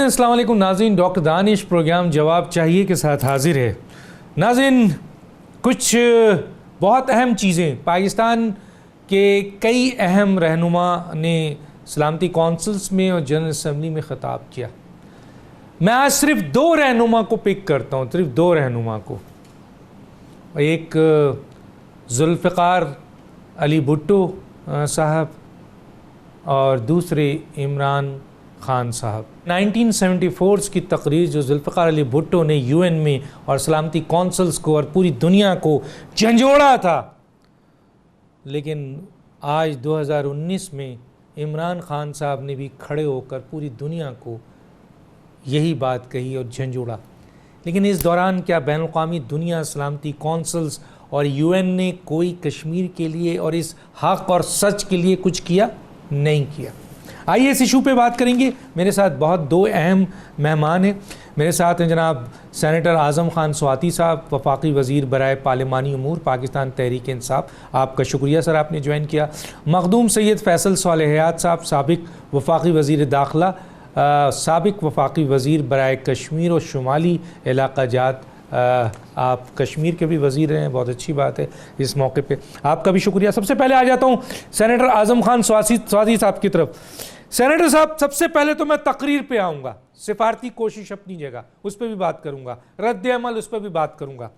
السلام علیکم ناظرین، ڈاکٹر دانش پروگرام جواب چاہیے کے ساتھ حاضر ہے۔ ناظرین، کچھ بہت اہم چیزیں پاکستان کے کئی اہم رہنما نے سلامتی کونسلز میں اور جنرل اسمبلی میں خطاب کیا۔ میں آج صرف دو رہنما کو پک کرتا ہوں، صرف دو رہنما کو۔ ایک ذوالفقار علی بھٹو صاحب اور دوسرے عمران خان صاحب۔ 1974 کی تقریر جو ذوالفقار علی بھٹو نے یو این میں اور سلامتی کونسلز کو اور پوری دنیا کو جھنجھوڑا تھا، لیکن آج 2019 میں عمران خان صاحب نے بھی کھڑے ہو کر پوری دنیا کو یہی بات کہی اور جھنجھوڑا۔ لیکن اس دوران کیا بین الاقوامی دنیا، سلامتی کونسلز اور یو این نے کوئی کشمیر کے لیے اور اس حق اور سچ کے لیے کچھ کیا؟ نہیں کیا۔ آئیے اس ایشو پہ بات کریں گے۔ میرے ساتھ بہت دو اہم مہمان ہیں۔ میرے ساتھ ہیں جناب سینیٹر اعظم خان سواتی صاحب، وفاقی وزیر برائے پارلیمانی امور، پاکستان تحریک انصاف۔ آپ کا شکریہ سر، آپ نے جوائن کیا۔ مخدوم سید فیصل صالح حیات صاحب، سابق وفاقی وزیر داخلہ، سابق وفاقی وزیر برائے کشمیر اور شمالی علاقہ جات۔ آپ کشمیر کے بھی وزیر ہیں، بہت اچھی بات ہے اس موقع پہ، آپ کا بھی شکریہ۔ سب سے پہلے آ جاتا ہوں سینیٹر اعظم خان سواتی صاحب کی طرف۔ سینیٹر صاحب، سب سے پہلے تو میں تقریر پہ آؤں گا، سفارتی کوشش اپنی جگہ، اس پہ بھی بات کروں گا، رد عمل اس پہ بھی بات کروں گا۔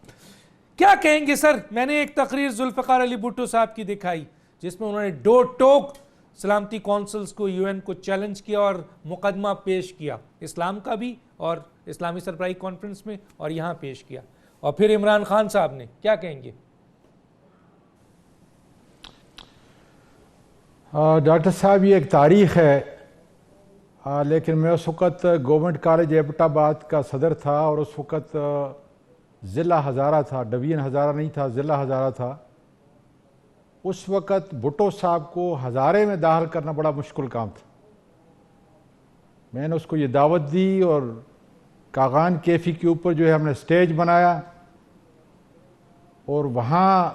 کیا کہیں گے سر؟ میں نے ایک تقریر ذوالفقار علی بھٹو صاحب کی دکھائی جس میں انہوں نے ڈو ٹوک سلامتی کونسلز کو، یو این کو چیلنج کیا اور مقدمہ پیش کیا، اسلام کا بھی اور اسلامی سربراہی کانفرنس میں، اور یہاں پیش کیا۔ اور پھر عمران خان صاحب نے کیا کہیں گے؟ ڈاکٹر صاحب، یہ ایک تاریخ ہے، لیکن میں اس وقت گورنمنٹ کالج ایبٹ آباد کا صدر تھا اور اس وقت ضلع ہزارہ تھا، ڈویژن ہزارہ نہیں تھا، ضلع ہزارہ تھا۔ اس وقت بھٹو صاحب کو ہزارے میں داخل کرنا بڑا مشکل کام تھا۔ میں نے اس کو یہ دعوت دی اور کاغان کیفی کے اوپر جو ہے ہم نے سٹیج بنایا اور وہاں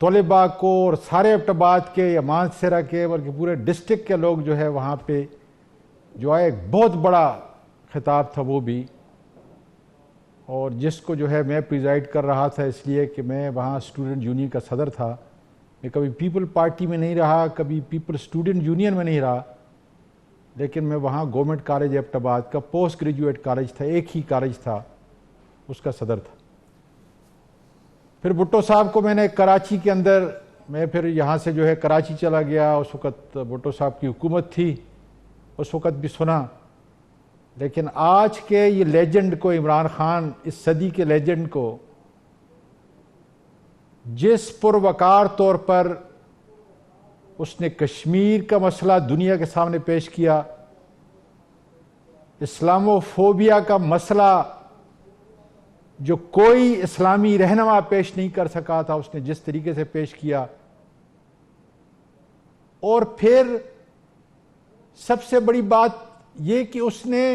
طلباء کو اور سارے ایبٹ آباد کے یا مانسہرہ کے بلکہ پورے ڈسٹرکٹ کے لوگ جو ہے وہاں پہ جو ہے ایک بہت بڑا خطاب تھا وہ بھی، اور جس کو جو ہے میں پریزائڈ کر رہا تھا، اس لیے کہ میں وہاں اسٹوڈنٹ یونین کا صدر تھا۔ میں کبھی پیپل پارٹی میں نہیں رہا، کبھی پیپل اسٹوڈنٹ یونین میں نہیں رہا، لیکن میں وہاں گورنمنٹ کالج ایبٹ آباد کا پوسٹ گریجویٹ کالج تھا، ایک ہی کالج تھا، اس کا صدر تھا۔ پھر بھٹو صاحب کو میں نے کراچی کے اندر، میں پھر یہاں سے جو ہے کراچی چلا گیا، اس وقت بھٹو صاحب کی حکومت تھی، اس وقت بھی سنا۔ لیکن آج کے یہ لیجنڈ کو، عمران خان، اس صدی کے لیجنڈ کو، جس پروقار طور پر اس نے کشمیر کا مسئلہ دنیا کے سامنے پیش کیا، اسلامو فوبیا کا مسئلہ جو کوئی اسلامی رہنما پیش نہیں کر سکا تھا، اس نے جس طریقے سے پیش کیا، اور پھر سب سے بڑی بات یہ کہ اس نے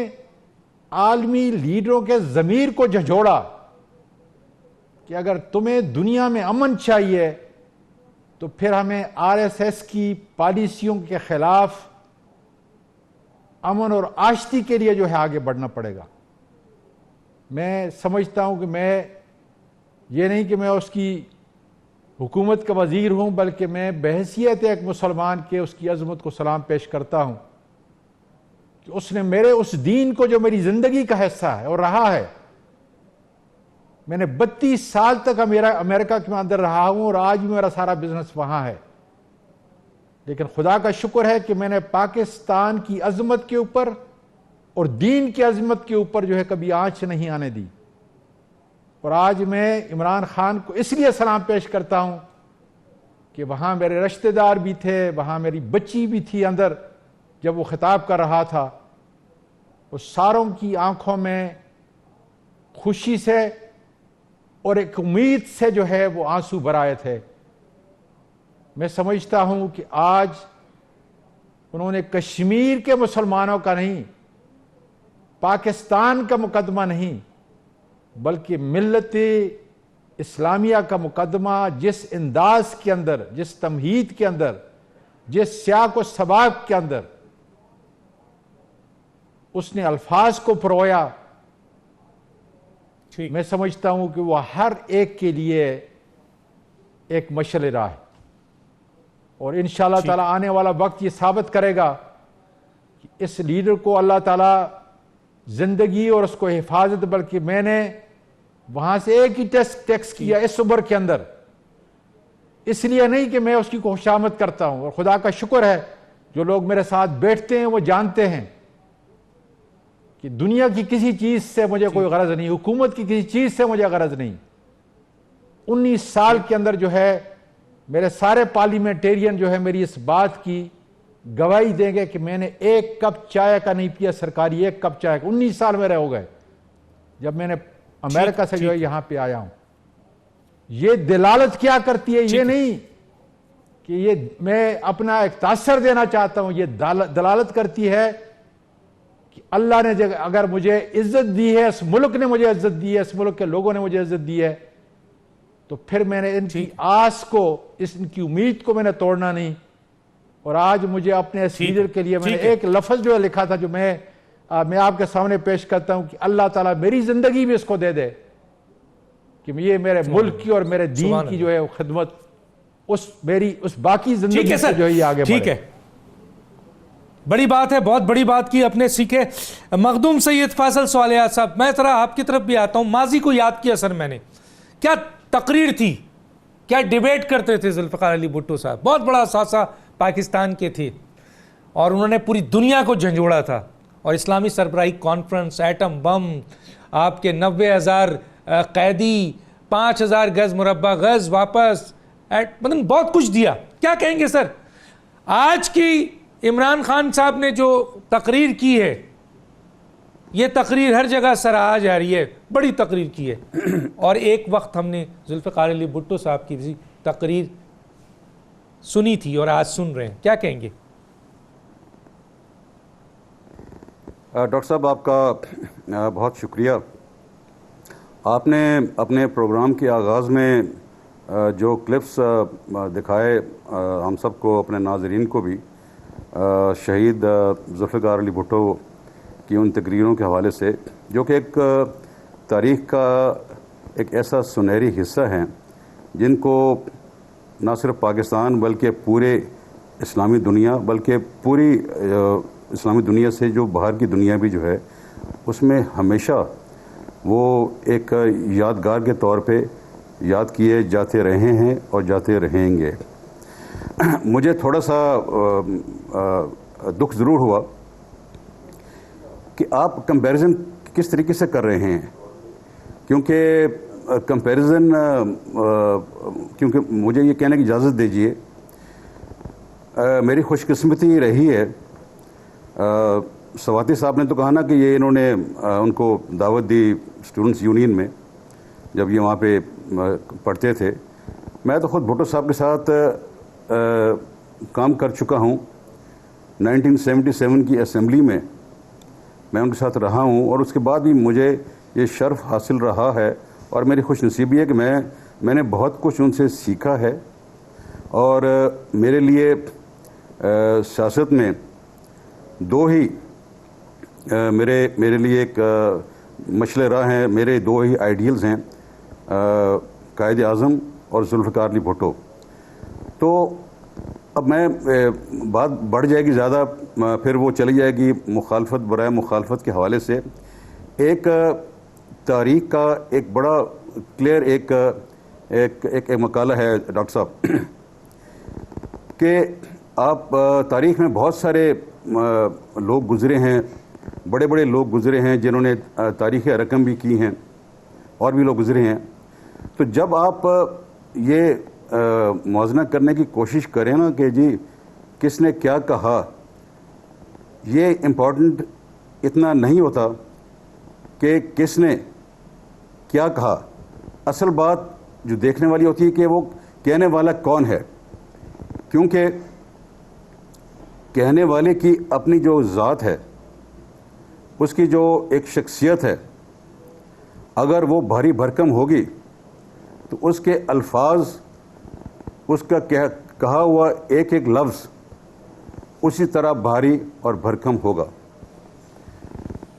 عالمی لیڈروں کے ضمیر کو جھنجھوڑا کہ اگر تمہیں دنیا میں امن چاہیے تو پھر ہمیں آر ایس ایس کی پالیسیوں کے خلاف امن اور آشتی کے لیے جو ہے آگے بڑھنا پڑے گا۔ میں سمجھتا ہوں کہ میں یہ نہیں کہ میں اس کی حکومت کا وزیر ہوں، بلکہ میں بحیثیت ایک مسلمان کے اس کی عظمت کو سلام پیش کرتا ہوں کہ اس نے میرے اس دین کو جو میری زندگی کا حصہ ہے اور رہا ہے، میں نے 32 سال تک امریکہ کے اندر رہا ہوں اور آج بھی میرا سارا بزنس وہاں ہے، لیکن خدا کا شکر ہے کہ میں نے پاکستان کی عظمت کے اوپر اور دین کی عظمت کے اوپر جو ہے کبھی آنچ نہیں آنے دی۔ اور آج میں عمران خان کو اس لیے سلام پیش کرتا ہوں کہ وہاں میرے رشتہ دار بھی تھے، وہاں میری بچی بھی تھی اندر جب وہ خطاب کر رہا تھا، وہ ساروں کی آنکھوں میں خوشی سے اور ایک امید سے جو ہے وہ آنسو بھر آئے تھے۔ میں سمجھتا ہوں کہ آج انہوں نے کشمیر کے مسلمانوں کا نہیں، پاکستان کا مقدمہ نہیں، بلکہ ملت اسلامیہ کا مقدمہ جس انداز کے اندر، جس تمہید کے اندر، جس سیاق و سباق کے اندر اس نے الفاظ کو پرویا، ٹھیک، میں سمجھتا ہوں کہ وہ ہر ایک کے لیے ایک مشعل راہ ہے، اور انشاءاللہ تعالی آنے والا وقت یہ ثابت کرے گا کہ اس لیڈر کو اللہ تعالی زندگی اور اس کو حفاظت، بلکہ میں نے وہاں سے ایک ہی ٹیکسٹ کیا اس عمر کے اندر، اس لیے نہیں کہ میں اس کی خوشامد کرتا ہوں، اور خدا کا شکر ہے جو لوگ میرے ساتھ بیٹھتے ہیں وہ جانتے ہیں کہ دنیا کی کسی چیز سے مجھے کوئی غرض نہیں، حکومت کی کسی چیز سے مجھے غرض نہیں۔ 19 سال کے اندر جو ہے میرے سارے پارلیمنٹیرین جو ہے میری اس بات کی گواہی دیں گے کہ میں نے ایک کپ چائے کا نہیں پیا، سرکاری ایک کپ چائے کا، 19 سال میرے ہو گئے جب میں نے امریکہ سے جو ہے یہاں پہ آیا ہوں۔ یہ دلالت کیا کرتی ہے؟ یہ نہیں کہ یہ میں اپنا ایک تاثر دینا چاہتا ہوں، یہ دلالت کرتی ہے کہ اللہ نے اگر مجھے عزت دی ہے، اس ملک نے مجھے عزت دی ہے، اس ملک کے لوگوں نے مجھے عزت دی ہے، تو پھر میں نے ان کی آس کو، ان کی امید کو میں نے توڑنا نہیں۔ اور آج مجھے اپنے اس لیڈر کے لیے میں نے ایک لفظ جو ہے لکھا تھا، جو میں آپ کے سامنے پیش کرتا ہوں کہ اللہ تعالیٰ میری زندگی بھی اس کو دے دے کہ یہ میرے ملک کی اور میرے دین کی جو ہے خدمت اس باقی زندگی سے جو ہے یہ آگے بڑھے۔ ٹھیک ہے، بڑی بات ہے، بہت بڑی بات کی اپنے سیکھے مخدوم سید فاضل سوالیات صاحب۔ میں ذرا آپ کی طرف بھی آتا ہوں، ماضی کو یاد کیا سر میں نے، کیا تقریر تھی، کیا ڈیبیٹ کرتے تھے ذوالفقار علی بھٹو صاحب، بہت بڑا اثاثہ پاکستان کے تھے، اور انہوں نے پوری دنیا کو جھنجھوڑا تھا، اور اسلامی سربراہی کانفرنس، ایٹم بم، آپ کے 90,000 قیدی، 5,000 گز مربع غز واپس، مطلب بہت کچھ دیا۔ کیا کہیں گے سر آج کی عمران خان صاحب نے جو تقریر کی ہے؟ یہ تقریر ہر جگہ سراہا جا رہی ہے، بڑی تقریر کی ہے، اور ایک وقت ہم نے ذوالفقار علی بھٹو صاحب کی تقریر سنی تھی اور آج سن رہے ہیں، کیا کہیں گے؟ ڈاکٹر صاحب آپ کا بہت شکریہ۔ آپ نے اپنے پروگرام کے آغاز میں جو کلپس دکھائے ہم سب کو، اپنے ناظرین کو بھی، شہید ذوالفقار علی بھٹو کی ان تقریروں کے حوالے سے، جو کہ ایک تاریخ کا ایک ایسا سنہری حصہ ہیں جن کو نہ صرف پاکستان بلکہ پورے اسلامی دنیا، بلکہ پوری اسلامی دنیا سے جو باہر کی دنیا بھی جو ہے اس میں ہمیشہ وہ ایک یادگار کے طور پہ یاد کیے جاتے رہے ہیں اور جاتے رہیں گے۔ مجھے تھوڑا سا دکھ ضرور ہوا کہ آپ کمپیریزن کس طریقے سے کر رہے ہیں، کیونکہ کمپیریزن کیونکہ مجھے یہ کہنے کی اجازت دیجیے، میری خوش قسمتی رہی ہے، سواتی صاحب نے تو کہا نا کہ یہ انہوں نے ان کو دعوت دی اسٹوڈنٹس یونین میں جب یہ وہاں پہ پڑھتے تھے۔ میں تو خود بھٹو صاحب کے ساتھ کام کر چکا ہوں، 1977 کی اسمبلی میں میں ان کے ساتھ رہا ہوں، اور اس کے بعد بھی مجھے یہ شرف حاصل رہا ہے، اور میری خوش نصیبی ہے کہ میں نے بہت کچھ ان سے سیکھا ہے، اور میرے لیے سیاست میں دو ہی میرے لیے ایک مشعل راہ ہیں، میرے دو ہی آئیڈیلز ہیں، قائد اعظم اور ذوالفقار علی بھٹو۔ تو اب میں بات بڑھ جائے گی زیادہ، پھر وہ چلی جائے گی مخالفت برائے مخالفت کے حوالے سے۔ ایک تاریخ کا ایک بڑا کلیئر ایک مقالہ ہے ڈاکٹر صاحب کہ آپ تاریخ میں بہت سارے لوگ گزرے ہیں، بڑے بڑے لوگ گزرے ہیں جنہوں نے تاریخ رقم بھی کی ہیں، اور بھی لوگ گزرے ہیں۔ تو جب آپ یہ موازنہ کرنے کی کوشش کریں نا کہ جی کس نے کیا کہا، یہ امپورٹنٹ اتنا نہیں ہوتا کہ کس نے کیا کہا، اصل بات جو دیکھنے والی ہوتی ہے کہ وہ کہنے والا کون ہے، کیونکہ کہنے والے کی اپنی جو ذات ہے، اس کی جو ایک شخصیت ہے، اگر وہ بھاری بھرکم ہوگی تو اس کے الفاظ، اس کا کہا ہوا ایک ایک لفظ اسی طرح بھاری اور بھرکم ہوگا۔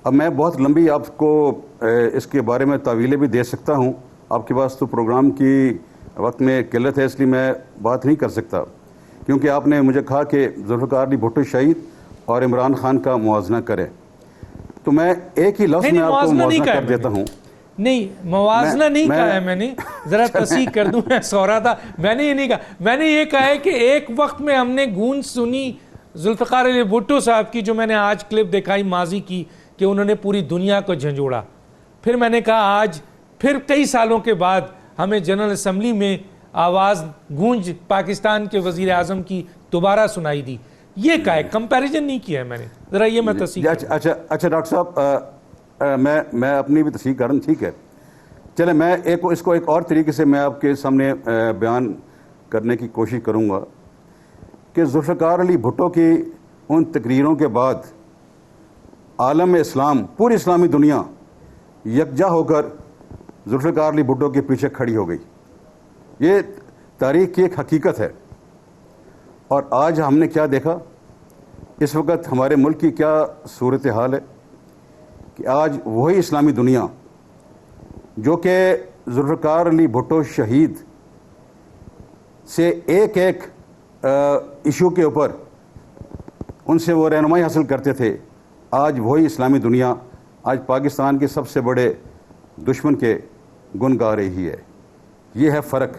اب میں بہت لمبی آپ کو اس کے بارے میں تعویلیں بھی دے سکتا ہوں. آپ کے پاس تو پروگرام کی وقت میں قلت ہے، اس لیے میں بات نہیں کر سکتا، کیونکہ آپ نے مجھے کہا کہ ذوالفقار علی بھٹو شہید اور عمران خان کا موازنہ کرے، تو میں ایک ہی لفظ میں آپ کو موازنہ کر دیتا ہوں. نہیں، موازنہ نہیں کہا ہے میں نے، ذرا تصحیح کر دوں. میں سو رہا تھا، میں نے یہ نہیں کہا. میں نے یہ کہا ہے کہ ایک وقت میں ہم نے گونج سنی ذوالفقار علی بھٹو صاحب کی، جو میں نے آج کلپ دکھائی ماضی کی، کہ انہوں نے پوری دنیا کو جھنجھوڑا. پھر میں نے کہا آج پھر کئی سالوں کے بعد ہمیں جنرل اسمبلی میں آواز گونج پاکستان کے وزیر اعظم کی دوبارہ سنائی دی. یہ کہا ہے، کمپیریزن نہیں کیا ہے میں نے. ذرا یہ میں تصحیح. اچھا ڈاکٹر صاحب، میں اپنی بھی تصحیح کروں، ٹھیک ہے. چلے میں اس کو ایک اور طریقے سے میں آپ کے سامنے بیان کرنے کی کوشش کروں گا کہ ذوالفقار علی بھٹو کی ان تقریروں کے بعد عالم اسلام، پوری اسلامی دنیا یکجا ہو کر ذوالفقار علی بھٹو کے پیچھے کھڑی ہو گئی. یہ تاریخ کی ایک حقیقت ہے. اور آج ہم نے کیا دیکھا، اس وقت ہمارے ملک کی کیا صورتحال ہے کہ آج وہی اسلامی دنیا جو کہ ذوالفقار علی بھٹو شہید سے ایک ایشو کے اوپر ان سے وہ رہنمائی حاصل کرتے تھے، آج وہی اسلامی دنیا آج پاکستان کے سب سے بڑے دشمن کے گن گا رہی ہے. یہ ہے فرق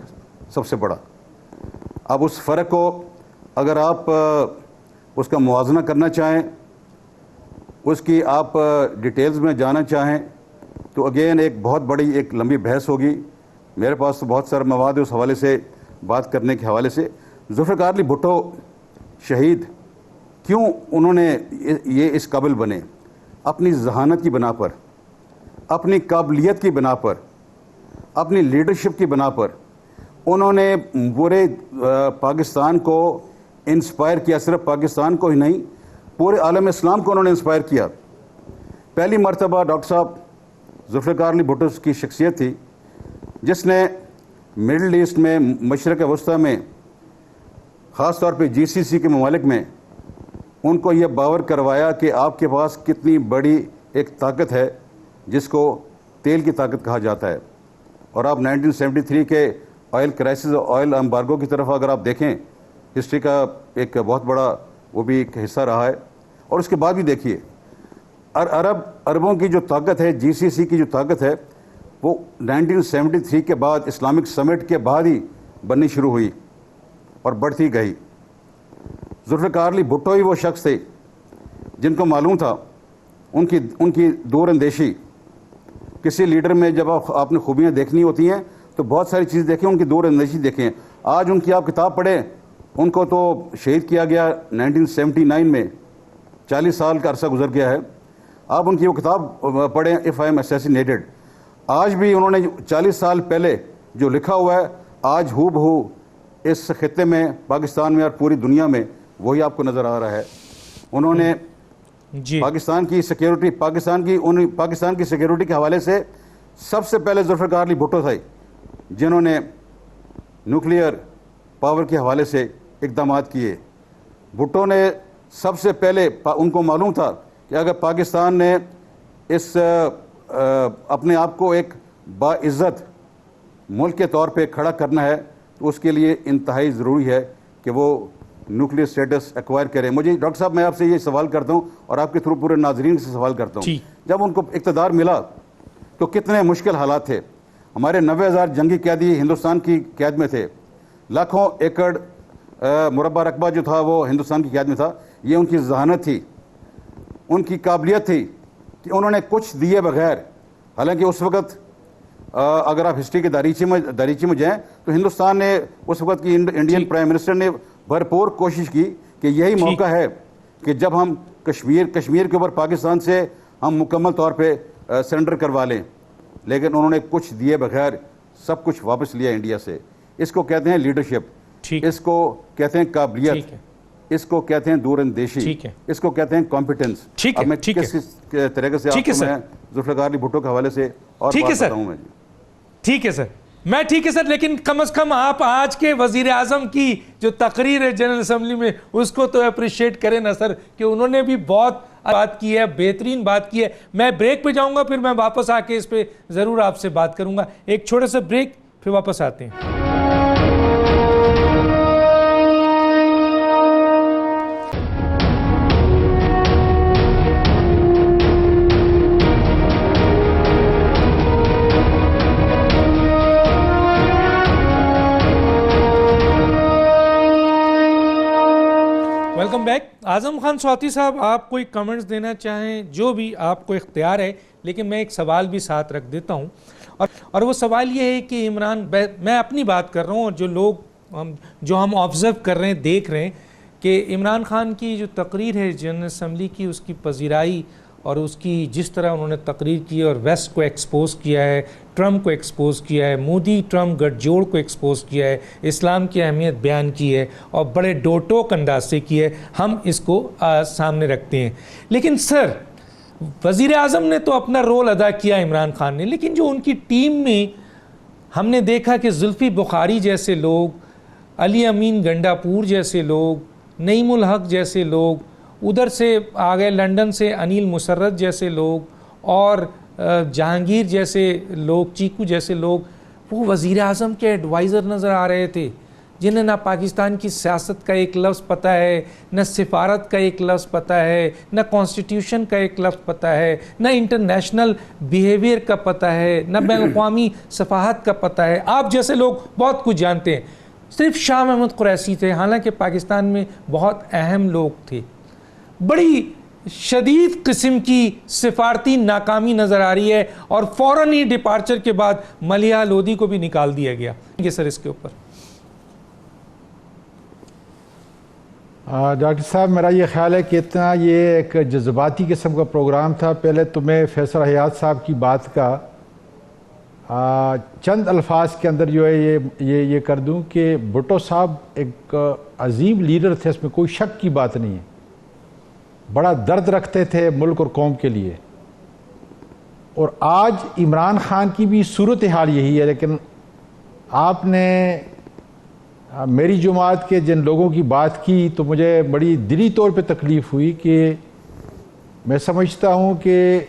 سب سے بڑا. اب اس فرق کو اگر آپ اس کا موازنہ کرنا چاہیں، اس کی آپ ڈیٹیلز میں جانا چاہیں، تو اگین ایک بہت بڑی ایک لمبی بحث ہوگی. میرے پاس تو بہت سارا مواد ہے اس حوالے سے بات کرنے کے حوالے سے. ذوالفقار علی بھٹو شہید کیوں انہوں نے یہ اس قابل بنے؟ اپنی ذہانت کی بنا پر، اپنی قابلیت کی بنا پر، اپنی لیڈرشپ کی بنا پر انہوں نے پورے پاکستان کو انسپائر کیا. صرف پاکستان کو ہی نہیں، پورے عالم اسلام کو انہوں نے انسپائر کیا. پہلی مرتبہ ڈاکٹر صاحب ذوالفقار علی بھٹو کی شخصیت تھی جس نے مڈل ایسٹ میں، مشرق وسطیٰ میں، خاص طور پہ GCC کے ممالک میں ان کو یہ باور کروایا کہ آپ کے پاس کتنی بڑی ایک طاقت ہے جس کو تیل کی طاقت کہا جاتا ہے. اور آپ 1973 کے آئل کرائسس اور آئل امبارگو کی طرف اگر آپ دیکھیں، ہسٹری کا ایک بہت بڑا وہ بھی ایک حصہ رہا ہے. اور اس کے بعد بھی دیکھیے عربوں کی جو طاقت ہے، GCC کی جو طاقت ہے، وہ 1973 کے بعد اسلامک سمٹ کے بعد ہی بننی شروع ہوئی اور بڑھتی گئی. ذوالفقار علی بھٹو ہی وہ شخص تھے جن کو معلوم تھا ان کی دور اندیشی. کسی لیڈر میں جب آپ نے خوبیاں دیکھنی ہوتی ہیں تو بہت ساری چیز دیکھیں، ان کی دور اندیشی دیکھیں. آج ان کی آپ کتاب پڑھیں، ان کو تو شہید کیا گیا 1979 میں، 40 سال کا عرصہ گزر گیا ہے. آپ ان کی وہ کتاب پڑھیں، اف آئی ایم اسیسینیٹڈ. آج بھی انہوں نے 40 سال پہلے جو لکھا ہوا ہے، آج ہو بہو اس خطے میں، پاکستان میں اور پوری دنیا میں وہی آپ کو نظر آ رہا ہے. انہوں نے پاکستان کی سیکیورٹی، پاکستان کی سیکیورٹی کے حوالے سے سب سے پہلے ذوالفقار علی بھٹو تھے جنہوں نے نیوکلیئر پاور کے حوالے سے اقدامات کیے. بھٹو نے سب سے پہلے، ان کو معلوم تھا کہ اگر پاکستان نے اس اپنے آپ کو ایک باعزت ملک کے طور پہ کھڑا کرنا ہے تو اس کے لیے انتہائی ضروری ہے کہ وہ نیوکلیئر سٹیٹس ایکوائر کریں. مجھے ڈاکٹر صاحب میں آپ سے یہ سوال کرتا ہوں اور آپ کے تھرو پورے ناظرین سے سوال کرتا ہوں، جب ان کو اقتدار ملا تو کتنے مشکل حالات تھے. ہمارے 90,000 جنگی قیدی ہندوستان کی قید میں تھے، لاکھوں ایکڑ مربع رقبہ جو تھا وہ ہندوستان کی قید میں تھا. یہ ان کی ذہانت تھی، ان کی قابلیت تھی کہ انہوں نے کچھ دیے بغیر، حالانکہ اس وقت اگر آپ ہسٹری کے دریچے میں جائیں تو ہندوستان نے اس وقت کی انڈین پرائم منسٹر نے بھرپور کوشش کی کہ یہی موقع ہے کہ جب ہم کشمیر کے اوپر پاکستان سے ہم مکمل طور پہ سرنڈر کروا لیں، لیکن انہوں نے کچھ دیے بغیر سب کچھ واپس لیا انڈیا سے. اس کو کہتے ہیں لیڈرشپ، اس کو کہتے ہیں قابلیت، اس کو کہتے ہیں دور اندیشی، اس کو کہتے ہیں کمپیٹنس. اب میں کس طریقے سے آپ کو میں ذوالفقار علی بھٹو کے حوالے سے اور بات بتاؤں میں. ٹھیک ہے سر، میں ٹھیک ہے سر، لیکن کم از کم آپ آج کے وزیر اعظم کی جو تقریر ہے جنرل اسمبلی میں اس کو تو اپریشیٹ کریں نا سر، کہ انہوں نے بھی بہت بات کی ہے, بہترین بات کی ہے. میں بریک پہ جاؤں گا, پھر میں واپس آ کے اس پہ ضرور آپ سے بات کروں گا. ایک چھوٹا سا بریک, پھر واپس آتے ہیں. Welcome back. اعظم خان سواتی صاحب, آپ کوئی کمنٹس دینا چاہیں, جو بھی آپ کو اختیار ہے, لیکن میں ایک سوال بھی ساتھ رکھ دیتا ہوں, اور وہ سوال یہ ہے کہ عمران, میں اپنی بات کر رہا ہوں, اور جو لوگ جو ہم آبزرو کر رہے ہیں, دیکھ رہے ہیں کہ عمران خان کی جو تقریر ہے جنرل اسمبلی کی, اس کی پذیرائی اور اس کی جس طرح انہوں نے تقریر کی اور ویسٹ کو ایکسپوز کیا ہے, ٹرمپ کو ایکسپوز کیا ہے, مودی ٹرمپ گٹھ جوڑ کو ایکسپوز کیا ہے, اسلام کی اہمیت بیان کی ہے, اور بڑے ڈوٹوک انداز سے کی ہے, ہم اس کو سامنے رکھتے ہیں. لیکن سر, وزیر اعظم نے تو اپنا رول ادا کیا عمران خان نے, لیکن جو ان کی ٹیم میں ہم نے دیکھا کہ زلفی بخاری جیسے لوگ, علی امین گنڈاپور جیسے لوگ, نعیم الحق جیسے لوگ, ادھر سے آ گئے لنڈن سے انیل مسرت جیسے لوگ, اور جہانگیر جیسے لوگ, چیکو جیسے لوگ, وہ وزیر اعظم کے ایڈوائزر نظر آ رہے تھے, جنہیں نہ پاکستان کی سیاست کا ایک لفظ پتہ ہے, نہ سفارت کا ایک لفظ پتہ ہے, نہ کانسٹیٹیوشن کا ایک لفظ پتہ ہے, نہ انٹرنیشنل بیہیویئر کا پتہ ہے, نہ بین الاقوامی صفحات کا پتہ ہے. آپ جیسے لوگ بہت کچھ جانتے ہیں. صرف شاہ محمود قریشی تھے, حالانکہ پاکستان میں بہت اہم لوگ تھے. بڑی شدید قسم کی سفارتی ناکامی نظر آ رہی ہے, اور فوراً ہی ڈپارچر کے بعد ملیحہ لودھی کو بھی نکال دیا گیا. یہ سر اس کے اوپر ڈاکٹر صاحب, میرا یہ خیال ہے کہ اتنا یہ ایک جذباتی قسم کا پروگرام تھا. پہلے تو میں فیصل حیات صاحب کی بات کا چند الفاظ کے اندر جو ہے یہ کر دوں کہ بھٹو صاحب ایک عظیم لیڈر تھے, اس میں کوئی شک کی بات نہیں ہے. بڑا درد رکھتے تھے ملک اور قوم کے لیے, اور آج عمران خان کی بھی صورتحال یہی ہے. لیکن آپ نے میری جماعت کے جن لوگوں کی بات کی تو مجھے بڑی دلی طور پہ تکلیف ہوئی کہ میں سمجھتا ہوں کہ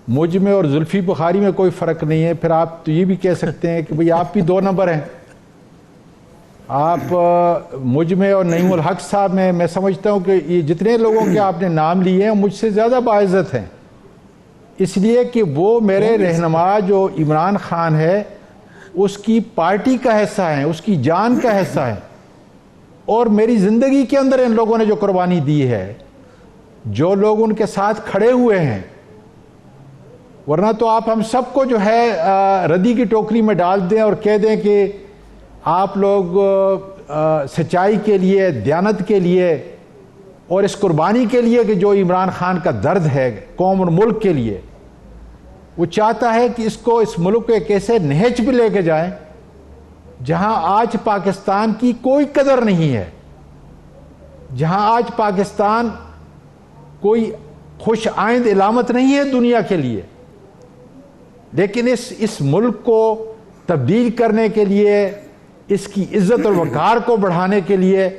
مجھ میں اور زلفی بخاری میں کوئی فرق نہیں ہے. پھر آپ تو یہ بھی کہہ سکتے ہیں کہ بھئی آپ بھی 2 نمبر ہیں. آپ مجھ میں اور نعیم الحق صاحب میں سمجھتا ہوں کہ یہ جتنے لوگوں کے آپ نے نام لیے ہیں مجھ سے زیادہ باعزت ہیں, اس لیے کہ وہ میرے رہنما جو عمران خان ہے اس کی پارٹی کا حصہ ہیں, اس کی جان کا حصہ ہیں, اور میری زندگی کے اندر ان لوگوں نے جو قربانی دی ہے, جو لوگ ان کے ساتھ کھڑے ہوئے ہیں, ورنہ تو آپ ہم سب کو جو ہے ردی کی ٹوکری میں ڈال دیں اور کہہ دیں کہ آپ لوگ سچائی کے لیے, دیانت کے لیے, اور اس قربانی کے لیے کہ جو عمران خان کا درد ہے قوم اور ملک کے لیے, وہ چاہتا ہے کہ اس ملک کو ایک ایسے نہج پہ لے کے جائیں جہاں آج پاکستان کی کوئی قدر نہیں ہے, جہاں آج پاکستان کوئی خوش آئند علامت نہیں ہے دنیا کے لیے. لیکن اس ملک کو تبدیل کرنے کے لیے, اس کی عزت اور وقار کو بڑھانے کے لیے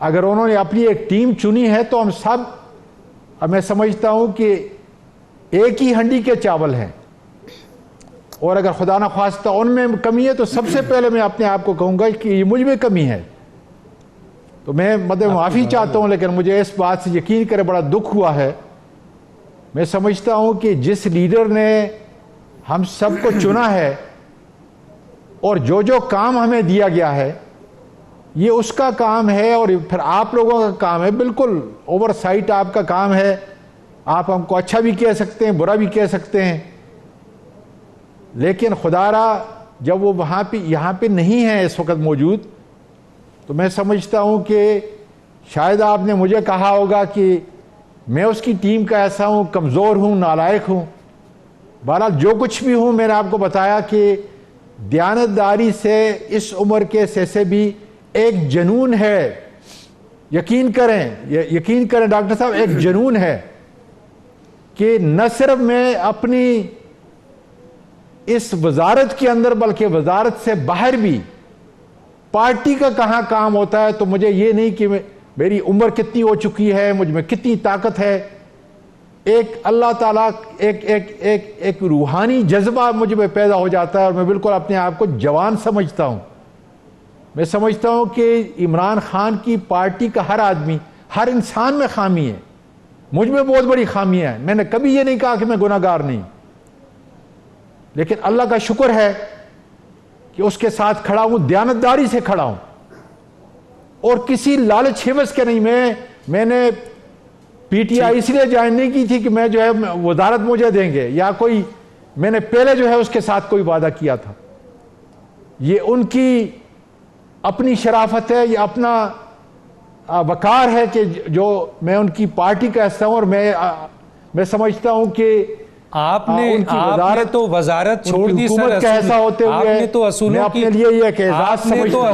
اگر انہوں نے اپنی ایک ٹیم چنی ہے تو ہم سب, میں سمجھتا ہوں کہ ایک ہی ہنڈی کے چاول ہیں, اور اگر خدا نہ خواستہ ان میں کمی ہے تو سب سے پہلے میں اپنے آپ کو کہوں گا کہ یہ مجھ میں کمی ہے. تو میں معافی چاہتا ہوں, لیکن مجھے اس بات سے یقین کرے بڑا دکھ ہوا ہے. میں سمجھتا ہوں کہ جس لیڈر نے ہم سب کو چنا ہے اور جو کام ہمیں دیا گیا ہے یہ اس کا کام ہے, اور پھر آپ لوگوں کا کام ہے. بالکل اوور سائٹ آپ کا کام ہے. آپ ہم کو اچھا بھی کہہ سکتے ہیں, برا بھی کہہ سکتے ہیں, لیکن خدا را جب وہ وہاں پہ یہاں پہ نہیں ہے اس وقت موجود, تو میں سمجھتا ہوں کہ شاید آپ نے مجھے کہا ہوگا کہ میں اس کی ٹیم کا ایسا ہوں, کمزور ہوں, نالائق ہوں. بہرحال جو کچھ بھی ہوں, میں نے آپ کو بتایا کہ دیانتداری سے اس عمر کے سے بھی ایک جنون ہے. یقین کریں ڈاکٹر صاحب, ایک جنون ہے کہ نہ صرف میں اپنی اس وزارت کے اندر بلکہ وزارت سے باہر بھی پارٹی کا کہاں کام ہوتا ہے. تو مجھے یہ نہیں کہ میری عمر کتنی ہو چکی ہے, مجھ میں کتنی طاقت ہے, ایک اللہ تعالیٰ ایک روحانی جذبہ مجھ میں پیدا ہو جاتا ہے اور میں بالکل اپنے آپ کو جوان سمجھتا ہوں. میں سمجھتا ہوں کہ عمران خان کی پارٹی کا ہر آدمی، ہر انسان میں خامی ہے. مجھ میں بہت بڑی خامی ہے. میں نے کبھی یہ نہیں کہا کہ میں گناہ گار نہیں، لیکن اللہ کا شکر ہے کہ اس کے ساتھ کھڑا ہوں، دیانتداری سے کھڑا ہوں اور کسی لالچ حوث کے نہیں. میں نے پی ٹی آئی اس لیے جوائن نہیں کی تھی کہ میں جو ہے وزارت مجھے دیں گے یا کوئی، میں نے پہلے جو ہے اس کے ساتھ کوئی وعدہ کیا تھا. یہ ان کی اپنی شرافت ہے، یہ اپنا وقار ہے کہ جو میں ان کی پارٹی کا حصہ ہوں. اور میں سمجھتا ہوں کہ آپ نے تو وزارت چھوڑ دی سر، حکومت کا حصہ ہوتے ہوئے آپ نے تو اصولوں کی، اپنے لیے یہ ایک اعزاز سمجھتا ہوں.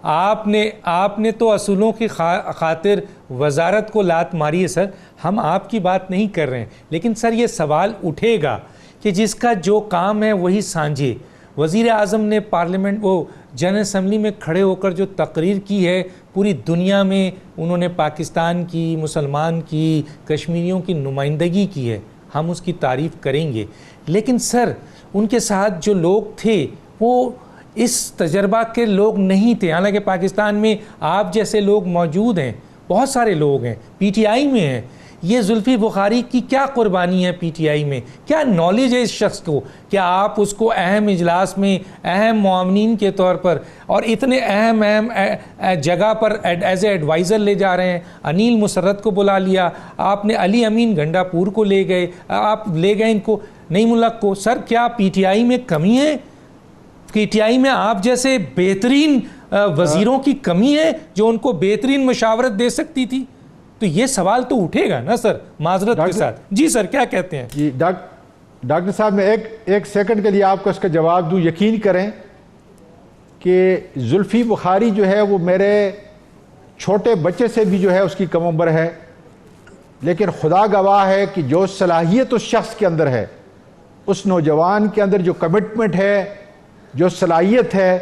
آپ نے تو اصولوں کی خاطر وزارت کو لات ماری ہے سر. ہم آپ کی بات نہیں کر رہے ہیں، لیکن سر یہ سوال اٹھے گا کہ جس کا جو کام ہے وہی سانجھے. وزیر اعظم نے پارلیمنٹ وہ جنرل اسمبلی میں کھڑے ہو کر جو تقریر کی ہے، پوری دنیا میں انہوں نے پاکستان کی، مسلمان کی، کشمیریوں کی نمائندگی کی ہے. ہم اس کی تعریف کریں گے، لیکن سر ان کے ساتھ جو لوگ تھے وہ اس تجربہ کے لوگ نہیں تھے. حالانکہ پاکستان میں آپ جیسے لوگ موجود ہیں، بہت سارے لوگ ہیں، پی ٹی آئی میں ہیں. یہ زلفی بخاری کی کیا قربانی ہے پی ٹی آئی میں؟ کیا نالج ہے اس شخص کو؟ کیا آپ اس کو اہم اجلاس میں اہم معاونین کے طور پر اور اتنے اہم جگہ پر ایز اے ایڈوائزر لے جا رہے ہیں؟ انیل مسرت کو بلا لیا آپ نے، علی امین گنڈا پور کو لے گئے، آپ لے گئے ان کو، نئی ملک کو. سر کیا پی ٹی آئی میں کمی ہے؟ پی ٹی آئی میں آپ جیسے بہترین وزیروں کی کمی ہے جو ان کو بہترین مشاورت دے سکتی تھی؟ تو یہ سوال تو اٹھے گا نا سر، معذرت کے ساتھ. جی سر کیا کہتے ہیں؟ جی ڈاکٹر صاحب، میں ایک سیکنڈ کے لیے آپ کو اس کا جواب دوں. یقین کریں کہ زلفی بخاری جو ہے وہ میرے چھوٹے بچے سے بھی جو ہے اس کی کم عمر ہے، لیکن خدا گواہ ہے کہ جو صلاحیت اس شخص کے اندر ہے، اس نوجوان کے اندر جو کمٹمنٹ ہے، جو صلاحیت ہے،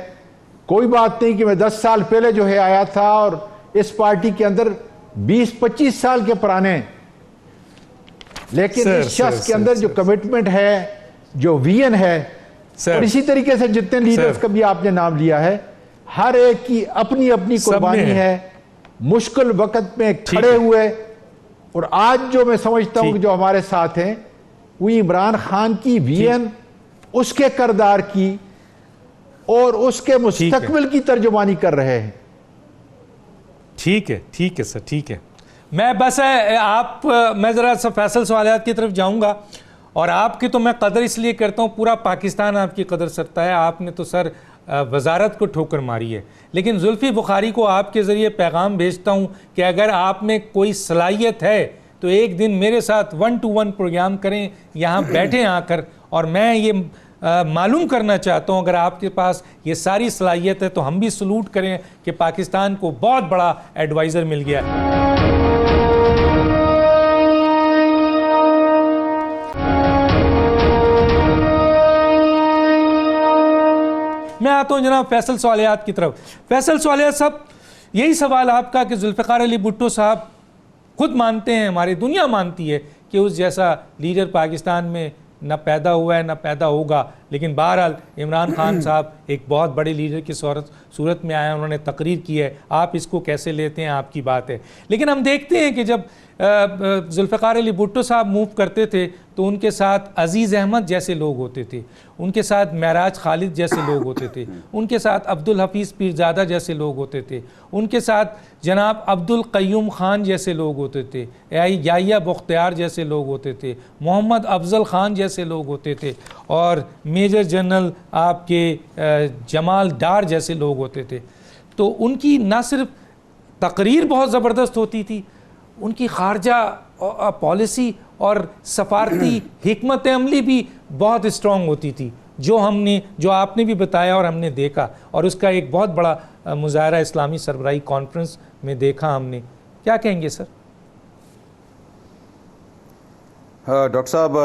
کوئی بات نہیں کہ میں 10 سال پہلے جو ہے آیا تھا اور اس پارٹی کے اندر 20-25 سال کے پرانے، لیکن اس شخص کے اندر جو کمٹمنٹ ہے، جو ویژن ہے، اور اسی طریقے سے جتنے لیڈرز کا بھی آپ نے نام لیا ہے، ہر ایک کی اپنی اپنی قربانی ہے. مشکل وقت میں کھڑے ہوئے. اور آج جو میں سمجھتا ہوں کہ جو ہمارے ساتھ ہیں وہ عمران خان کی ویژن، اس کے کردار کی اور اس کے مستقبل کی ترجمانی کر رہے ہیں. ٹھیک ہے سر، ٹھیک ہے. میں بس میں ذرا سا فیصل سوالیات کی طرف جاؤں گا. اور آپ کی تو میں قدر اس لیے کرتا ہوں، پورا پاکستان آپ کی قدر کرتا ہے. آپ نے تو سر وزارت کو ٹھوکر ماری ہے. لیکن زلفی بخاری کو آپ کے ذریعے پیغام بھیجتا ہوں کہ اگر آپ میں کوئی صلاحیت ہے تو ایک دن میرے ساتھ 1-to-1 پروگرام کریں، یہاں بیٹھیں آ کر. اور میں یہ معلوم کرنا چاہتا ہوں اگر آپ کے پاس یہ ساری صلاحیت ہے تو ہم بھی سلوٹ کریں کہ پاکستان کو بہت بڑا ایڈوائزر مل گیا. میں آتا ہوں جناب فیصل سوالیات کی طرف. فیصل سوالیات صاحب، یہی سوال آپ کا کہ ذوالفقار علی بھٹو صاحب خود مانتے ہیں، ہماری دنیا مانتی ہے کہ اس جیسا لیڈر پاکستان میں نہ پیدا ہوا ہے نہ پیدا ہوگا. لیکن بہرحال عمران خان صاحب ایک بہت بڑے لیڈر کی صورت میں آئے، انہوں نے تقریر کی ہے. آپ اس کو کیسے لیتے ہیں، آپ کی بات ہے. لیکن ہم دیکھتے ہیں کہ جب ذوالفقار علی بھٹو صاحب موو کرتے تھے تو ان کے ساتھ عزیز احمد جیسے لوگ ہوتے تھے، ان کے ساتھ معراج خالد جیسے لوگ ہوتے تھے، ان کے ساتھ عبدالحفیظ پیرزادہ جیسے لوگ ہوتے تھے، ان کے ساتھ جناب عبدالقیوم خان جیسے لوگ ہوتے تھے، یحییٰ بختیار جیسے لوگ ہوتے تھے، محمد افضل خان جیسے لوگ ہوتے تھے، اور میجر جنرل آپ کے جمال ڈار جیسے لوگ ہوتے تھے. تو ان کی نہ صرف تقریر بہت زبردست ہوتی تھی، ان کی خارجہ پالیسی اور سفارتی حکمت عملی بھی بہت اسٹرانگ ہوتی تھی، جو آپ نے بھی بتایا اور ہم نے دیکھا. اور اس کا ایک بہت بڑا مظاہرہ اسلامی سربراہی کانفرنس میں دیکھا ہم نے. کیا کہیں گے سر؟ ڈاکٹر صاحب،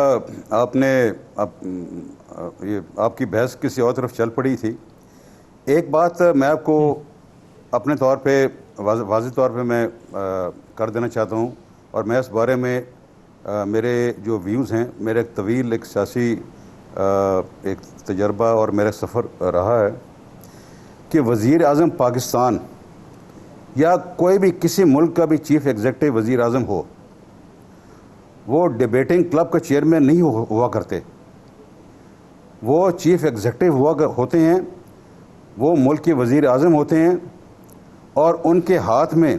آپ کی بحث کسی اور طرف چل پڑی تھی. ایک بات میں آپ کو اپنے طور پہ واضح طور پہ میں کر دینا چاہتا ہوں، اور میں اس بارے میں میرے جو ویوز ہیں، میرا ایک طویل ایک سیاسی ایک تجربہ اور میرا سفر رہا ہے کہ وزیر اعظم پاکستان یا کوئی بھی کسی ملک کا بھی چیف ایگزیکٹو وزیر اعظم ہو، وہ ڈیبیٹنگ کلب کا چیئرمین نہیں ہوا کرتے. وہ چیف ایگزیکٹو ہوتے ہیں، وہ ملک کے وزیر اعظم ہوتے ہیں، اور ان کے ہاتھ میں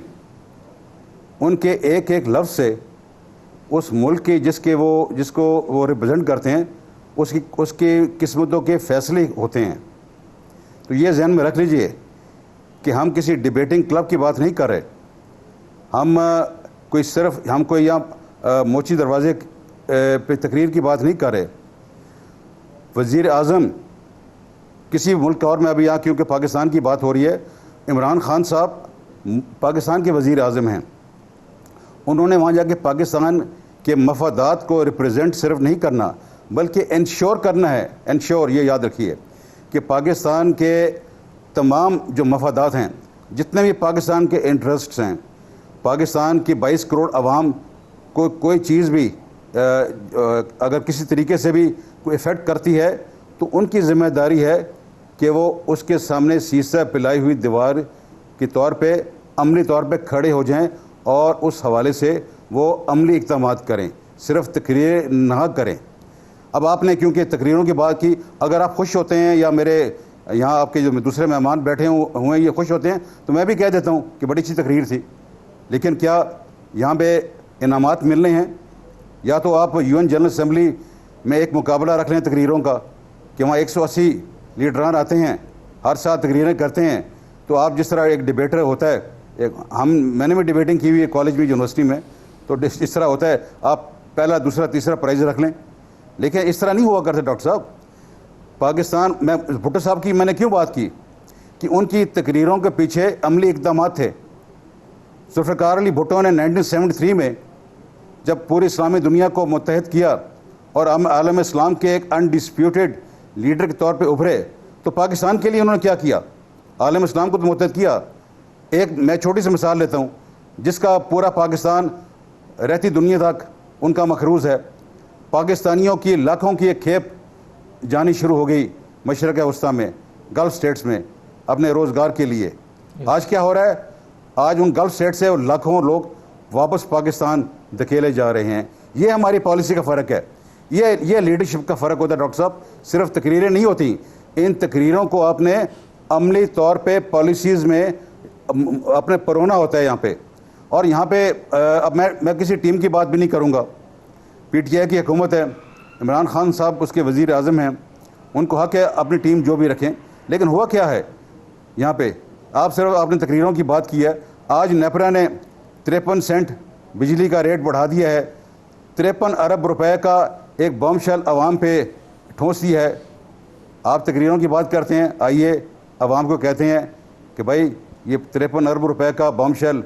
ان کے ایک ایک لفظ سے اس ملک کے جس کو وہ ریپرزینٹ کرتے ہیں اس کی قسمتوں کے فیصلے ہوتے ہیں. تو یہ ذہن میں رکھ لیجئے کہ ہم کسی ڈیبیٹنگ کلب کی بات نہیں کر رہے. ہم کوئی یہاں موچی دروازے پہ تقریر کی بات نہیں کر رہے. وزیر اعظم کسی ملک کا، اور میں ابھی یہاں کیونکہ پاکستان کی بات ہو رہی ہے، عمران خان صاحب پاکستان کے وزیر اعظم ہیں. انہوں نے وہاں جا کے پاکستان کے مفادات کو ریپریزنٹ صرف نہیں کرنا بلکہ انشور کرنا ہے. انشور، یہ یاد رکھیے کہ پاکستان کے تمام جو مفادات ہیں، جتنے بھی پاکستان کے انٹرسٹس ہیں، پاکستان کی 22 کروڑ عوام کو کوئی چیز بھی اگر کسی طریقے سے بھی کوئی افیکٹ کرتی ہے تو ان کی ذمہ داری ہے کہ وہ اس کے سامنے سیسہ پلائی ہوئی دیوار کے طور پہ عملی طور پہ کھڑے ہو جائیں اور اس حوالے سے وہ عملی اقدامات کریں، صرف تقریر نہ کریں. اب آپ نے کیونکہ تقریروں کی بات کی، اگر آپ خوش ہوتے ہیں یا میرے یہاں آپ کے جو دوسرے مہمان بیٹھے ہوئے ہیں یہ خوش ہوتے ہیں تو میں بھی کہہ دیتا ہوں کہ بڑی اچھی تقریر تھی، لیکن کیا یہاں پہ انعامات ملنے ہیں؟ یا تو آپ UN جنرل اسمبلی میں ایک مقابلہ رکھ لیں تقریروں کا کہ وہاں 180 لیڈران آتے ہیں، ہر سال تقریریں کرتے ہیں. تو آپ جس طرح ایک ڈیبیٹر ہوتا ہے، میں نے بھی ڈیبیٹنگ کی ہوئی ہے کالج میں، یونیورسٹی میں، تو اس طرح ہوتا ہے آپ پہلا دوسرا تیسرا پرائز رکھ لیں. لیکن اس طرح نہیں ہوا کرتے ڈاکٹر صاحب. پاکستان میں بھٹو صاحب کی میں نے کیوں بات کی کہ ان کی تقریروں کے پیچھے عملی اقدامات تھے. ذوالفقار علی بھٹو نے 1973 میں جب پوری اسلامی دنیا کو متحد کیا اور عالم اسلام کے ایک انڈسپیوٹڈ لیڈر کے طور پہ ابھرے تو پاکستان کے لیے انہوں نے کیا کیا؟ عالم اسلام کو تو متحد کیا. میں چھوٹی سی مثال لیتا ہوں جس کا پورا پاکستان رہتی دنیا تک ان کا مخروض ہے. پاکستانیوں کی لاکھوں کی ایک کھیپ جانی شروع ہو گئی مشرق وسطیٰ میں، گلف سٹیٹس میں، اپنے روزگار کے لیے. آج کیا ہو رہا ہے؟ آج ان گلف سٹیٹ سے لاکھوں لوگ واپس پاکستان دھکیلے جا رہے ہیں. یہ ہماری پالیسی کا فرق ہے، یہ لیڈرشپ کا فرق ہوتا ہے ڈاکٹر صاحب. صرف تقریریں نہیں ہوتی، ان تقریروں کو آپ نے عملی طور پہ پالیسیز میں اپنے پرونا ہوتا ہے یہاں پہ. اور یہاں پہ اب میں کسی ٹیم کی بات بھی نہیں کروں گا. PTI کی حکومت ہے، عمران خان صاحب اس کے وزیر اعظم ہیں، ان کو حق ہے اپنی ٹیم جو بھی رکھیں. لیکن ہوا کیا ہے یہاں پہ؟ آپ نے تقریروں کی بات کی ہے. آج نیپرا نے 53 سینٹ بجلی کا ریٹ بڑھا دیا ہے، 53 ارب روپے کا ایک بم شیل عوام پہ ٹھونس دی ہے. آپ تقریروں کی بات کرتے ہیں، آئیے عوام کو کہتے ہیں کہ بھائی یہ 53 ارب روپے کا بم شیل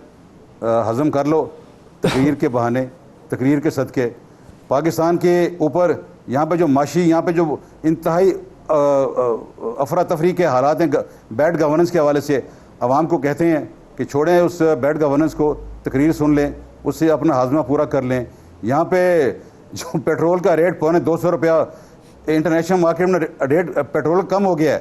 ہضم کر لو تقریر کے بہانے، تقریر کے صدقے. پاکستان کے اوپر یہاں پہ جو معاشی، یہاں پہ جو انتہائی افراتفری کے حالات ہیں بیڈ گورننس کے حوالے سے، عوام کو کہتے ہیں کہ چھوڑیں اس بیڈ گورننس کو، تقریر سن لیں، اس سے اپنا ہاضمہ پورا کر لیں. یہاں پہ جو پیٹرول کا ریٹ 250 روپیہ انٹرنیشنل مارکیٹ میں ریٹ پیٹرول کم ہو گیا ہے،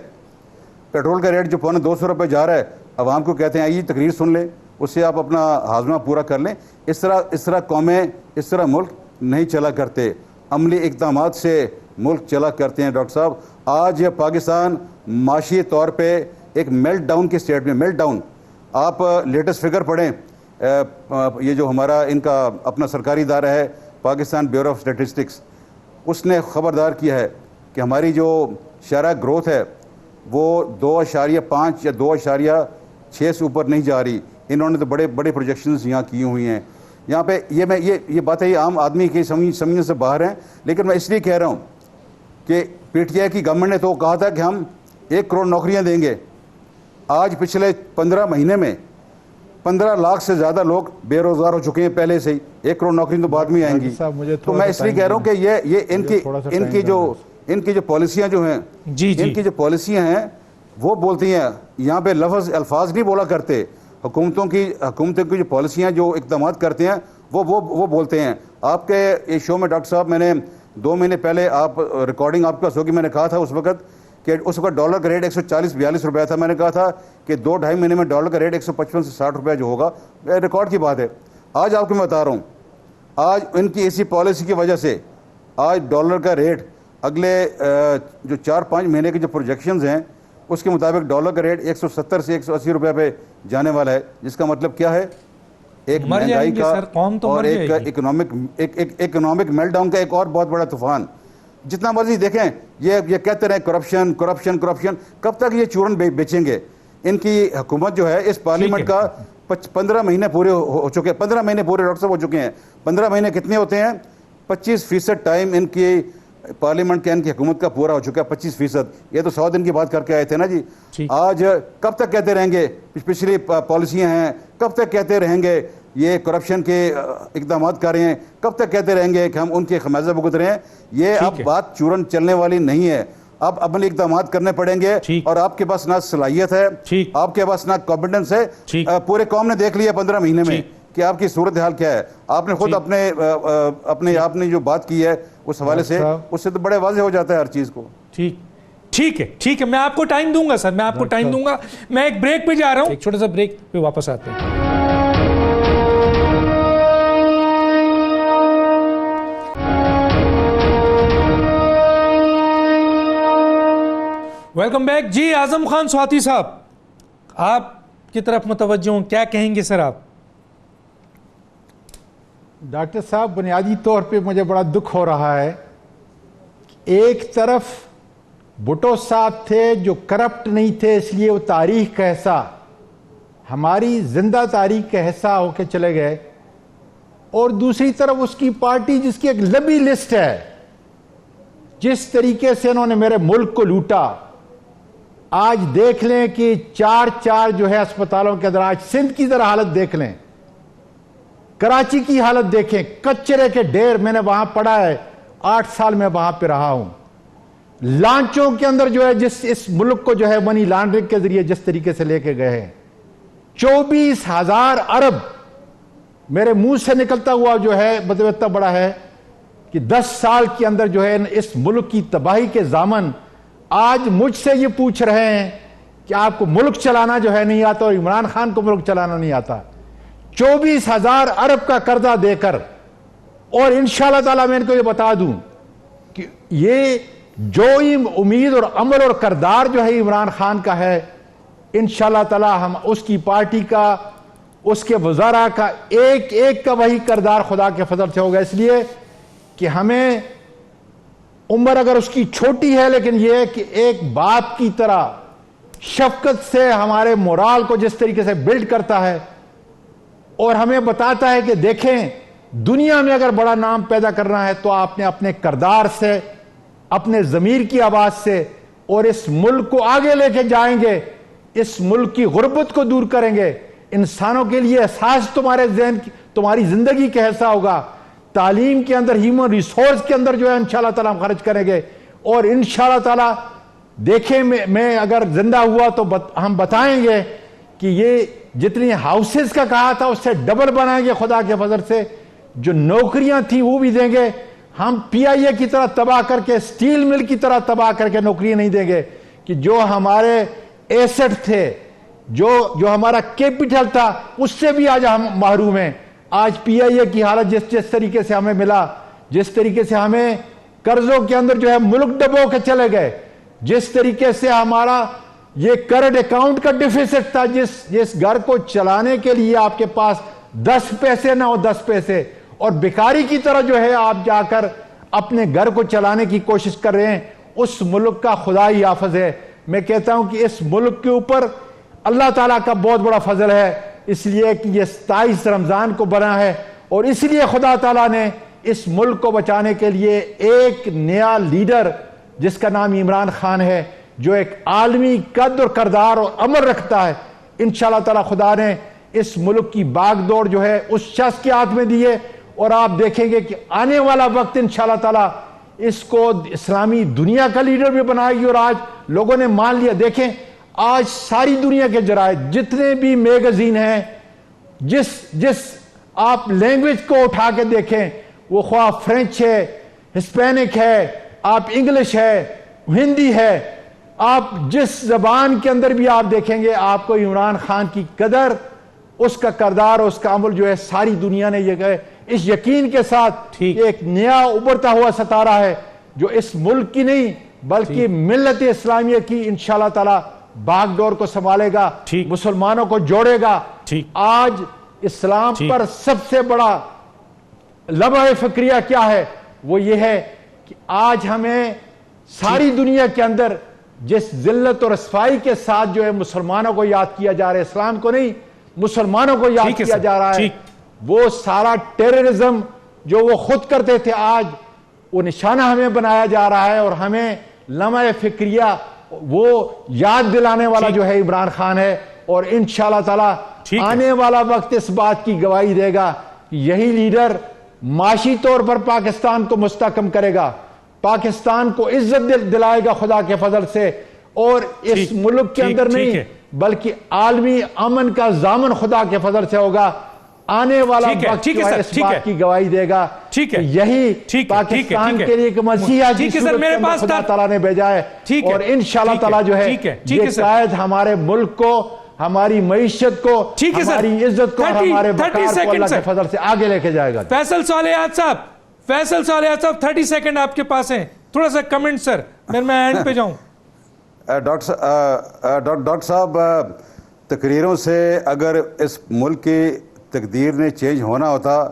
پیٹرول کا ریٹ جو 250 روپے جا رہا ہے، عوام کو کہتے ہیں آئیے تقریر سن لیں، اس سے آپ اپنا ہاضمہ پورا کر لیں. اس طرح قومیں، اس طرح ملک نہیں چلا کرتے. عملی اقدامات سے ملک چلا کرتے ہیں ڈاکٹر صاحب. آج یہ پاکستان معاشی طور پہ ایک میلٹ ڈاؤن کی سٹیٹ میں، میلٹ ڈاؤن. آپ لیٹسٹ فگر پڑھیں، یہ جو ہمارا ان کا اپنا سرکاری ادارہ ہے پاکستان بیورو آف اسٹیٹسٹکس، اس نے خبردار کیا ہے کہ ہماری جو شرح گروتھ ہے وہ 2.5 یا 2.6 سے اوپر نہیں جا رہی. انہوں نے تو بڑے بڑے پروجیکشنز یہاں کی ہوئی ہیں. یہاں پہ یہ باتیں عام آدمی کی سمجھنے سے باہر ہیں، لیکن میں اس لیے کہہ رہا ہوں کہ PTI کی گورنمنٹ نے تو کہا تھا کہ ہم 1 کروڑ نوکریاں دیں گے. آج پچھلے 15 مہینے میں 15 لاکھ سے زیادہ لوگ بے روزگار ہو چکے ہیں پہلے سے ہی. 1 کروڑ نوکری تو بعد میں آئیں گی. تو میں اس لیے کہہ رہا ہوں کہ یہ ان کی جو پالیسیاں جو ہیں، ان کی جو پالیسیاں ہیں وہ بولتی ہیں، یہاں پہ الفاظ نہیں بولا کرتے. حکومتوں کی جو پالیسیاں جو اقدامات کرتے ہیں وہ بولتے ہیں. آپ کے اس شو میں ڈاکٹر صاحب میں نے 2 مہینے پہلے آپ ریکارڈنگ آپ کے پاس ہوگی, میں نے کہا تھا اس وقت کہ اس وقت ڈالر کا ریٹ 140-42 روپے تھا. میں نے کہا تھا کہ 2-2.5 مہینے میں ڈالر کا ریٹ 155 سے 60 روپے جو ہوگا, ریکارڈ کی بات ہے. آج آپ کو میں بتا رہا ہوں, آج ان کی ایسی پالیسی کی وجہ سے آج ڈالر کا ریٹ اگلے جو 4-5 مہینے کے جو پروجیکشنز ہیں اس کے مطابق ڈالر کا ریٹ 170 سے 180 روپے پہ جانے والا ہے, جس کا مطلب کیا ہے, ایک مہنگائی کا اور ایک اکنامک میلٹ ڈاؤن کا ایک اور بہت بڑا طوفان. جتنا مرضی دیکھیں یہ کہتے رہے کرپشن کرپشن کرپشن, کب تک یہ چورن بیچیں گے؟ ان کی حکومت جو ہے اس پارلیمنٹ کا 15 مہینے پورے ہو چکے ہیں, 15 مہینے پورے ڈاکٹر صاحب ہو چکے ہیں. 15 مہینے کتنے ہوتے ہیں؟ 25% ٹائم ان کی پارلیمنٹ کے ان کی حکومت کا پورا ہو چکا ہے. 25%. یہ تو 100 دن کی بات کر کے آئے تھے نا جی. آج کب تک کہتے رہیں گے پچھلی پالیسیاں ہیں, کب تک کہتے رہیں گے یہ کرپشن کے اقدامات کر رہے ہیں, کب تک کہتے رہیں گے کہ ہم ان کے خمیازہ بھگت رہے ہیں؟ یہ اب بات چورن چلنے والی نہیں ہے. اب عملی اقدامات کرنے پڑیں گے, اور آپ کے پاس نہ صلاحیت ہے, آپ کے پاس نہ کانفیڈنس ہے. پورے قوم نے دیکھ لیا 15 مہینے میں کہ آپ کی صورتحال کیا ہے. آپ نے خود اپنے آپ نے جو بات کی ہے اس حوالے سے, اس سے تو بڑے واضح ہو جاتا ہے ہر چیز کو. ٹھیک ہے, میں آپ کو ٹائم دوں گا سر, میں آپ کو ٹائم دوں گا. میں ایک بریک پہ جا رہا ہوں, ایک چھوٹا سا بریک پہ واپس آتے ہیں. Welcome back. جی اعظم خان سواتی صاحب, آپ کی طرف متوجہ ہوں, کیا کہیں گے سر آپ؟ ڈاکٹر صاحب, بنیادی طور پہ مجھے بڑا دکھ ہو رہا ہے. ایک طرف بھٹو صاحب تھے جو کرپٹ نہیں تھے, اس لیے وہ تاریخ کا حصہ, ہماری زندہ تاریخ کا حصہ ہو کے چلے گئے, اور دوسری طرف اس کی پارٹی جس کی ایک لمبی لسٹ ہے, جس طریقے سے انہوں نے میرے ملک کو لوٹا. آج دیکھ لیں کہ 4 جو ہے اسپتالوں کے اندر, آج سندھ کی ذرا حالت دیکھ لیں, کراچی کی حالت دیکھیں, کچرے کے ڈھیر. میں نے وہاں پڑھا ہے, 8 سال میں وہاں پہ رہا ہوں. لانچوں کے اندر جو ہے اس ملک کو جو ہے منی لانڈرنگ کے ذریعے جس طریقے سے لے کے گئے ہیں, 24,000 ارب میرے منہ سے نکلتا ہوا جو ہے مطلب اتنا بڑا ہے کہ 10 سال کے اندر جو ہے اس ملک کی تباہی کے ضامن آج مجھ سے یہ پوچھ رہے ہیں کہ آپ کو ملک چلانا جو ہے نہیں آتا, اور عمران خان کو ملک چلانا نہیں آتا. 24,000 ارب کا قرضہ دے کر, اور انشاءاللہ تعالیٰ میں ان کو یہ بتا دوں کہ یہ جو امید اور عمل اور کردار جو ہے عمران خان کا ہے, انشاءاللہ تعالیٰ ہم اس کی پارٹی کا, اس کے وزراء کا ایک کا وہی کردار خدا کے فضل سے ہوگا. اس لیے کہ ہمیں عمر اگر اس کی چھوٹی ہے, لیکن یہ کہ ایک باپ کی طرح شفقت سے ہمارے مورال کو جس طریقے سے بلڈ کرتا ہے, اور ہمیں بتاتا ہے کہ دیکھیں دنیا میں اگر بڑا نام پیدا کرنا ہے تو آپ نے اپنے کردار سے, اپنے ضمیر کی آواز سے, اور اس ملک کو آگے لے کے جائیں گے, اس ملک کی غربت کو دور کریں گے, انسانوں کے لیے احساس تمہارے ذہن تمہاری زندگی کا حصہ ہوگا, تعلیم کے اندر, ہیومن ریسورس کے اندر جو ہے انشاءاللہ تعالیٰ ہم خرچ کریں گے. اور انشاءاللہ تعالیٰ دیکھیں میں اگر زندہ ہوا تو ہم بتائیں گے کہ یہ جتنی ہاؤسز کا کہا تھا اس سے ڈبل بنائیں گے خدا کے فضل سے. جو نوکریاں تھیں وہ بھی دیں گے. ہم پی آئی اے کی طرح تباہ کر کے, سٹیل مل کی طرح تباہ کر کے نوکریاں نہیں دیں گے کہ جو ہمارے ایسٹ تھے, جو ہمارا کیپٹل تھا, اس سے بھی آج ہم محروم ہیں. آج پی آئی اے کی حالت جس طریقے سے ہمیں ملا, جس طریقے سے ہمیں قرضوں کے اندر جو ہے ملک ڈبو کے چلے گئے, جس طریقے سے ہمارا یہ کرنٹ اکاؤنٹ کا ڈیفیسٹ تھا, جس گھر کو چلانے کے لیے آپ کے پاس 10 پیسے نہ ہو, 10 پیسے, اور بیکاری کی طرح جو ہے آپ جا کر اپنے گھر کو چلانے کی کوشش کر رہے ہیں, اس ملک کا خدا ہی حافظ ہے. میں کہتا ہوں کہ اس ملک کے اوپر اللہ تعالیٰ کا بہت بڑا فضل ہے, اس لیے کہ یہ 27 رمضان کو بنا ہے, اور اس لیے خدا تعالیٰ نے اس ملک کو بچانے کے لیے ایک نیا لیڈر جس کا نام عمران خان ہے, جو ایک عالمی قد اور کردار اور عمل رکھتا ہے. انشاءاللہ تعالیٰ خدا نے اس ملک کی باغ دوڑ جو ہے اس شخص کے ہاتھ میں دی ہے, اور آپ دیکھیں گے کہ آنے والا وقت انشاءاللہ تعالیٰ اس کو اسلامی دنیا کا لیڈر بھی بنائے گی. اور آج لوگوں نے مان لیا. دیکھیں آج ساری دنیا کے جرائد, جتنے بھی میگزین ہیں, جس آپ لینگویج کو اٹھا کے دیکھیں، وہ خواہ فرینچ ہے، ہسپینک ہے، آپ انگلش ہے، ہندی ہے، آپ جس زبان کے اندر بھی آپ دیکھیں گے آپ کو عمران خان کی قدر، اس کا کردار، اس کا عمل جو ہے ساری دنیا نے یہ کہے اس یقین کے ساتھ کہ ایک نیا ابھرتا ہوا ستارہ ہے جو اس ملک کی نہیں بلکہ ملت اسلامیہ کی انشاءاللہ تعالی باغ ڈور کو سنبھالے گا، مسلمانوں کو جوڑے گا۔ آج اسلام پر سب سے بڑا لمحہ فکریہ کیا ہے؟ وہ یہ ہے کہ آج ہمیں ساری دنیا کے اندر جس ذلت اور رسوائی کے ساتھ جو ہے مسلمانوں کو یاد کیا جا رہا ہے، اسلام کو نہیں مسلمانوں کو یاد کیا جا رہا ہے، وہ سارا ٹیررزم جو وہ خود کرتے تھے آج وہ نشانہ ہمیں بنایا جا رہا ہے، اور ہمیں لمحہ فکریہ وہ یاد دلانے والا جو ہے عمران خان ہے، اور انشاءاللہ تعالی آنے والا وقت اس بات کی گواہی دے گا کہ یہی لیڈر معاشی طور پر پاکستان کو مستحکم کرے گا، پاکستان کو عزت دلائے گا خدا کے فضل سے، اور اس ملک کے اندر نہیں بلکہ عالمی امن کا ضامن خدا کے فضل سے ہوگا۔ آنے والا وقت اس بات کی گواہی دے گا کہ یہی پاکستان کے لیے ایک مسیحا جس صورت کے اندر خدا تعالیٰ نے بھیجا ہے، اور انشاءاللہ تعالیٰ جو ہے یہ قائد ہمارے ملک کو، ہماری معیشت کو، ہماری عزت کو اور ہمارے وقار کو اللہ کے فضل سے آگے لے کے جائے گا۔ فیصل صالحات صاحب 30 سیکنڈ آپ کے پاس ہیں، تھوڑا سا کمنٹ سر، میں اینڈ پہ جاؤں۔ ڈاکٹر صاحب، تقریروں سے اگر اس ملک کی تقدیر نے چینج ہونا ہوتا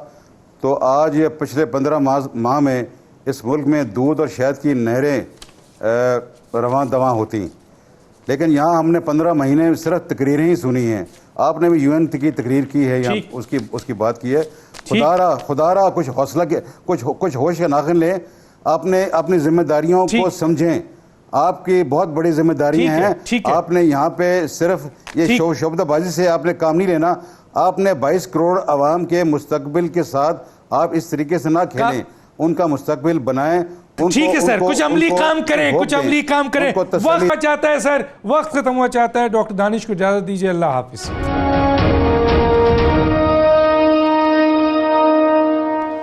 تو آج یہ پچھلے 15 ماہ میں اس ملک میں دودھ اور شہد کی نہریں رواں دواں ہوتی، لیکن یہاں ہم نے 15 مہینے صرف تقریریں ہی سنی ہیں۔ آپ نے بھی UN کی تقریر کی ہے، یہاں اس کی بات کی ہے۔ خدا را کچھ حوصلہ کچھ ہوش کے ناخن لیں، اپنی ذمہ داریوں کو سمجھیں، آپ کی بہت بڑی ذمہ داری ہیں۔ آپ نے یہاں پہ صرف یہ شعبدہ بازی سے آپ نے کام نہیں لینا، آپ نے 22 کروڑ عوام کے مستقبل کے ساتھ آپ اس طریقے سے نہ کھیلیں، ان کا مستقبل بنائیں۔ ٹھیک ہے سر، کچھ عملی کام کریں، وقت چاہتا ہے سر، وقت ختم ہوا چاہتا ہے۔ ڈاکٹر دانش کو اجازت دیجیے، اللہ حافظ۔